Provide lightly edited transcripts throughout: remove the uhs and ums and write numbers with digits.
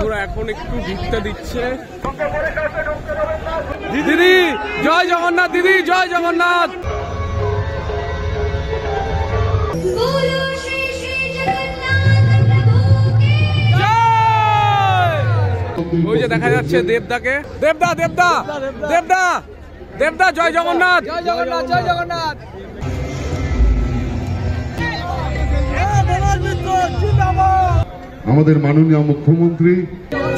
বন্ধুরা এখন একটু ঢুকতে দিচ্ছে। দিদি জয় জগন্নাথ, দিদি জয় জগন্নাথ। ওই যে দেখা যাচ্ছে দেবদাকে, দেবদা দেবদা দেবদা দেবদা জয় জগন্নাথ, জয় জগন্নাথ, জয় জগন্নাথ। আমাদের মাননীয় মুখ্যমন্ত্রী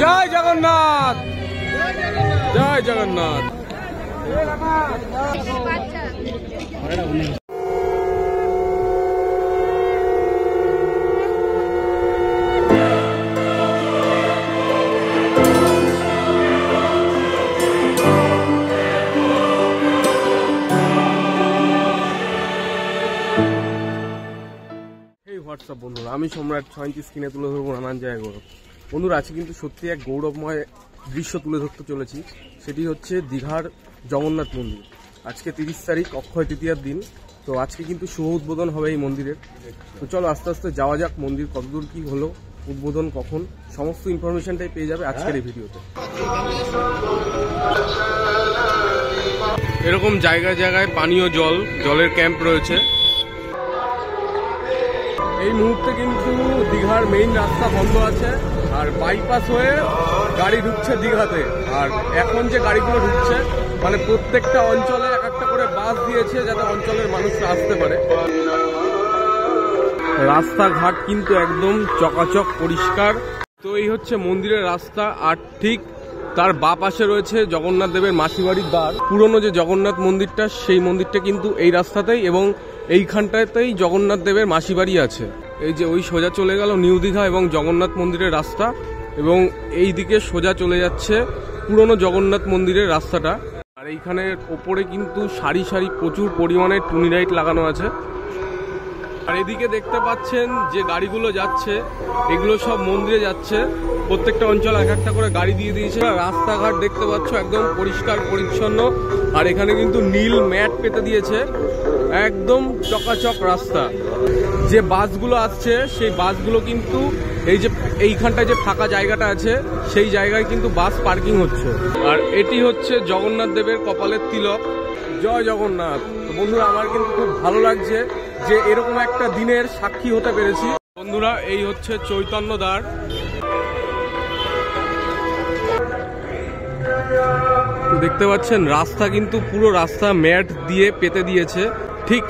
জয় জগন্নাথ, জয় জগন্নাথ। হোয়াটসঅ্যাপ বন্ধুরা, আমি সম্রাট 36 স্ক্রিনে তুলে ধরবো নানান জায়গায়। বন্ধুরা আজকে কিন্তু সত্যি এক গৌরবময় দৃশ্য তুলে ধরতে চলেছি, সেটি হচ্ছে দীঘার জগন্নাথ মন্দির। আজকে 30 তারিখ, অক্ষয় তৃতীয়ার দিন। তো আজকে কিন্তু শুভ উদ্বোধন হবে এই মন্দিরের। তো চলো আস্তে আস্তে যাওয়া যাক, মন্দির কতদূর কি হলো, উদ্বোধন কখন, সমস্ত ইনফরমেশনটাই পেয়ে যাবে আজকের এই ভিডিওতে। এরকম জায়গায় জায়গায় পানীয় জল, জলের ক্যাম্প রয়েছে। এই মুহূর্তে কিন্তু দীঘার মেইন রাস্তা বন্ধ আছে, আর বাইপাস হয়ে গাড়ি ঢুকছে দীঘাতে। আর এখন যে গাড়িগুলো ঢুকছে, মানে প্রত্যেকটা অঞ্চলে এক একটা করে বাস দিয়েছে যাতে অঞ্চলের মানুষরা আসতে পারে। রাস্তাঘাট কিন্তু একদম চকাচক পরিষ্কার। তো এই হচ্ছে মন্দিরের রাস্তা, আর ঠিক তার বাঁ পাশে রয়েছে জগন্নাথ দেবের মাসিবাড়ির দ্বার। পুরনো যে জগন্নাথ মন্দিরটা, সেই মন্দিরটা কিন্তু এই রাস্তাতেই এবং এইখানটাতেই জগন্নাথ দেবের মাসিবাড়ি আছে। এই যে ওই সোজা চলে গেল নিউ দীঘা এবং জগন্নাথ মন্দিরের রাস্তা, এবং এই দিকে সোজা চলে যাচ্ছে পুরনো জগন্নাথ মন্দিরের রাস্তাটা। আর এইখানে ওপরে কিন্তু সারি সারি প্রচুর পরিমাণে টুনি লাইট লাগানো আছে। আর এদিকে দেখতে পাচ্ছেন যে গাড়িগুলো যাচ্ছে, এগুলো সব মন্দিরে যাচ্ছে। প্রত্যেকটা অঞ্চল এক একটা করে গাড়ি দিয়ে দিয়েছে। রাস্তাঘাট দেখতে পাচ্ছ একদম পরিষ্কার পরিচ্ছন্ন, আর এখানে কিন্তু নীল ম্যাট পেতে দিয়েছে, একদম চকাচক রাস্তা। যে বাসগুলো আসছে সেই বাসগুলো কিন্তু এই যে এইখানটায় যে ফাঁকা জায়গাটা আছে, সেই জায়গায় কিন্তু বাস পার্কিং হচ্ছে। আর এটি হচ্ছে জগন্নাথ দেবের কপালের তিলক, জয় জগন্নাথ। তো বন্ধুরা আমার কিন্তু খুব ভালো লাগছে যে এরকম একটা দিনের সাক্ষী হতে পেরেছি। বন্ধুরা এই হচ্ছে চৈতন্য দ্বার। তো দেখতে পাচ্ছেন রাস্তা কিন্তু পুরো রাস্তা ম্যাট দিয়ে পেতে দিয়েছে। ঠিক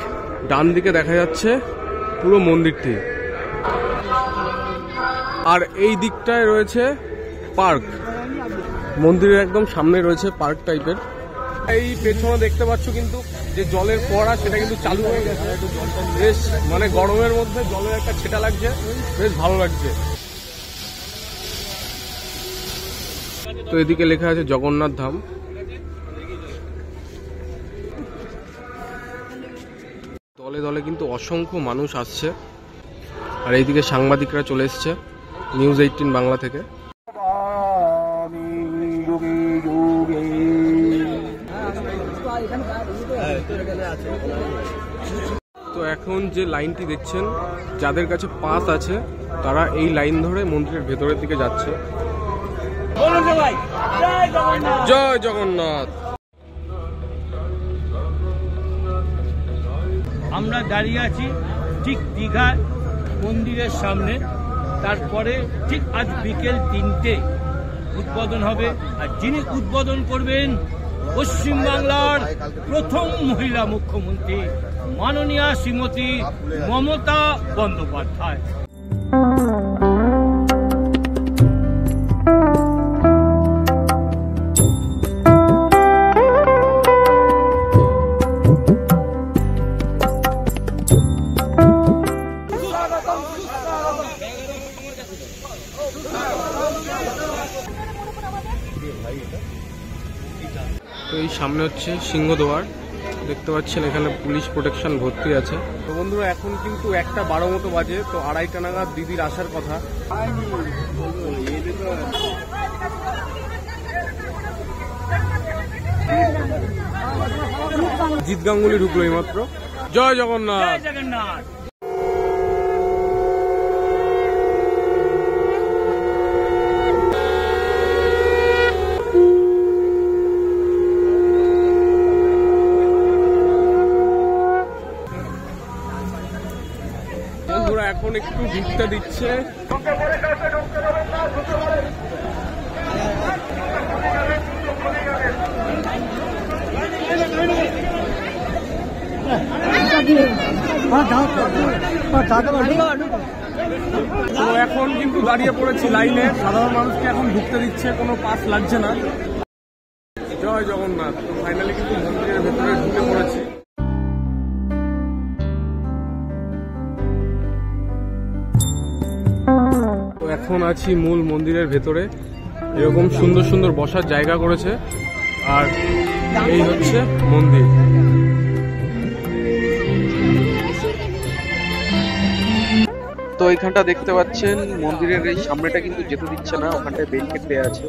ডান দিকে দেখা যাচ্ছে পুরো মন্দিরটি, আর এই দিকটায় রয়েছে পার্ক। মন্দিরের একদম সামনে রয়েছে পার্ক টাইপের। এই পেছনে দেখতে পাচ্ছ কিন্তু যে জলের ফোয়ারা, সেটা কিন্তু চালু হয়ে গেছে। বেশ মানে গরমের মধ্যে জলের একটা ছেটা লাগছে, বেশ ভালো লাগছে। তো এদিকে লেখা আছে জগন্নাথ ধাম। দলে দলে কিন্তু অসংখ্য মানুষ আসছে, আর এইদিকে সাংবাদিকরা চলে এসছে নিউজ 18 বাংলা থেকে। তো এখন যে লাইনটি দেখছেন, যাদের কাছে পাস আছে তারা এই লাইন ধরে মন্দিরের ভেতরের দিকে যাচ্ছে। জয় জগন্নাথ। আমরা দাঁড়িয়ে আছি ঠিক দীঘার মন্দিরের সামনে। তারপরে ঠিক আজ বিকেল 3টে উদ্বোধন হবে, আর যিনি উদ্বোধন করবেন পশ্চিমবাংলার প্রথম মহিলা মুখ্যমন্ত্রী মাননীয়া শ্রীমতী মমতা বন্দ্যোপাধ্যায়। তো এই সামনে হচ্ছে সিংহদুয়ার, দেখতে পাচ্ছেন এখানে পুলিশ প্রোটেকশন ভর্তি আছে। তো বন্ধুরা এখন কিন্তু 1:12 মতো বাজে। তো 2:30 নাগাদ দিদির আসার কথা। জিৎ গাঙ্গুলি ঢুকলো এইমাত্র। জয় জগন্নাথ। ঢুকতে দিচ্ছে। তো এখন কিন্তু দাঁড়িয়ে পড়েছি লাইনে, সাধারণ মানুষকে এখন ঢুকতে দিচ্ছে, কোনো পাস লাগছে না। জয় জগন্নাথ। তো ফাইনালি কিন্তু মন্দিরের ভেতরে ঢুকে পড়েছি। তো এখন আছি মূল মন্দিরের ভেতরে। এরকম সুন্দর সুন্দর বসার জায়গা করেছে, আর এই হচ্ছে মন্দির। তো এইখানটা দেখতে পাচ্ছেন মন্দিরের এই সামনেটা কিন্তু যেতে দিচ্ছে না, ওখানটায় ব্যারিকেড দেয়া আছে।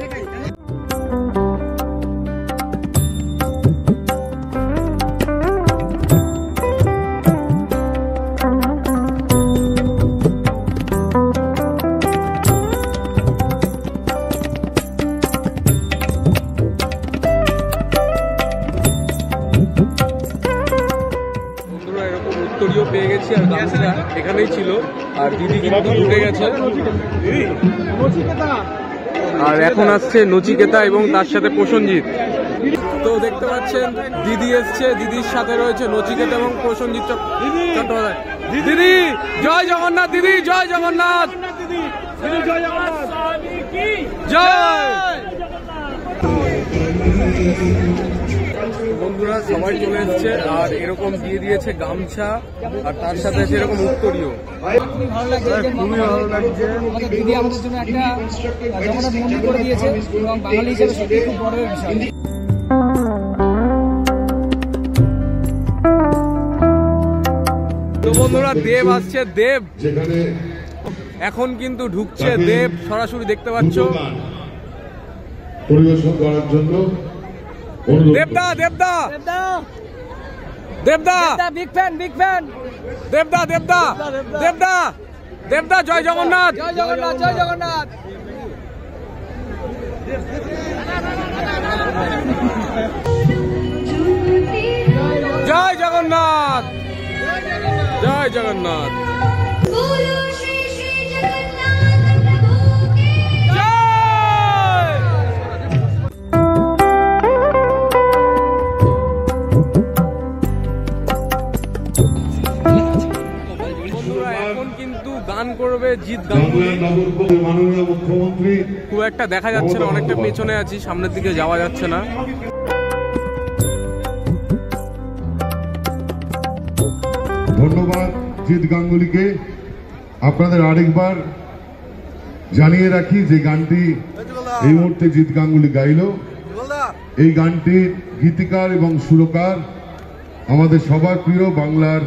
উত্তরীয় পেয়ে গেছি, আর গামছা এখানেই ছিল, আর দিদি কিন্তু ঢুকে গেছে। আর এখন আসছে নচিকেতা এবং তার সাথে প্রসেনজিৎ। তো দেখতে পাচ্ছেন দিদি এসছে, দিদির সাথে রয়েছে নচিকেতা এবং প্রসেনজিৎ চট্টোপাধ্যায়। দিদি জয় জগন্নাথ, দিদি জয় জগন্নাথ, জয়। বন্ধুরা সবাই চলে এসছে, আর এরকম দিয়ে দিয়েছে গামছা, আর তার সাথে সেরকম উত্তরীয়। খুবই ভালো লাগছে, আমাদের দিদি আমাদের জন্য একটা জগন্নাথ মন্দির করে দিয়েছে, এবং বাঙালি হিসেবে সত্যি খুব বড় বিষয়। তো বন্ধুরা দেব আসছে, দেব এখন কিন্তু ঢুকছে, দেব সরাসরি দেখতে পাচ্ছ। পরিবেশন করার জন্য দেবদা দেবদা দেবদা বিগ ফ্যান, বিগ ফ্যান। দেবদা দেবদা দেবদা দেবদা জয় জগন্নাথ, জয় জগন্নাথ, জয় জগন্নাথ। জয় জগন্নাথ, জয় জগন্নাথ। এখন কিন্তু গান করবে জিৎ গাঙ্গুলি। মাননীয় মুখ্যমন্ত্রী খুব একটা দেখা যাচ্ছে না, অনেকটা পেছনে আছি, সামনের দিকে যাওয়া যাচ্ছে না। ধন্যবাদ জিৎ গাঙ্গুলিকে। আপনাদের আরেকবার জানিয়ে রাখি যে গানটি এই মুহূর্তে জিৎ গাঙ্গুলি গাইল, এই গানটির গীতিকার এবং সুরকার আমাদের সবার প্রিয় বাংলার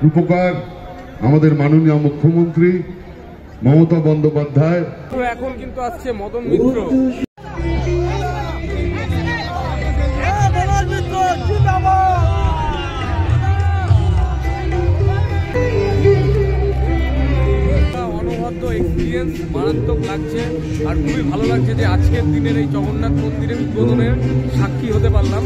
রূপকার আমাদের মাননীয় মুখ্যমন্ত্রী মমতা বন্দ্যোপাধ্যায়। এখন কিন্তু আসছে মদন মিত্র। অনবদ্য এক্সপিরিয়েন্স, মারাত্মক লাগছে, আর খুবই ভালো লাগছে যে আজকের দিনের এই জগন্নাথ মন্দিরের উদ্বোধনের সাক্ষী হতে পারলাম।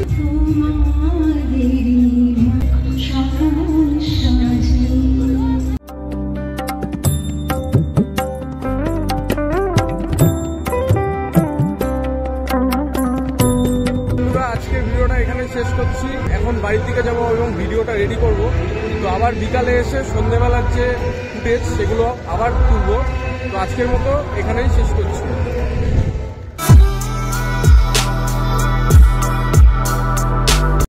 আজকের ভিডিওটা এখানে শেষ করছি, এখন বাড়ির দিকে যাবো এবং ভিডিওটা রেডি করব। তো আবার বিকালে এসে সন্ধ্যেবেলার যে ফুটেজ সেগুলো আবার তুলবো। তো আজকের মতো এখানেই শেষ করছি।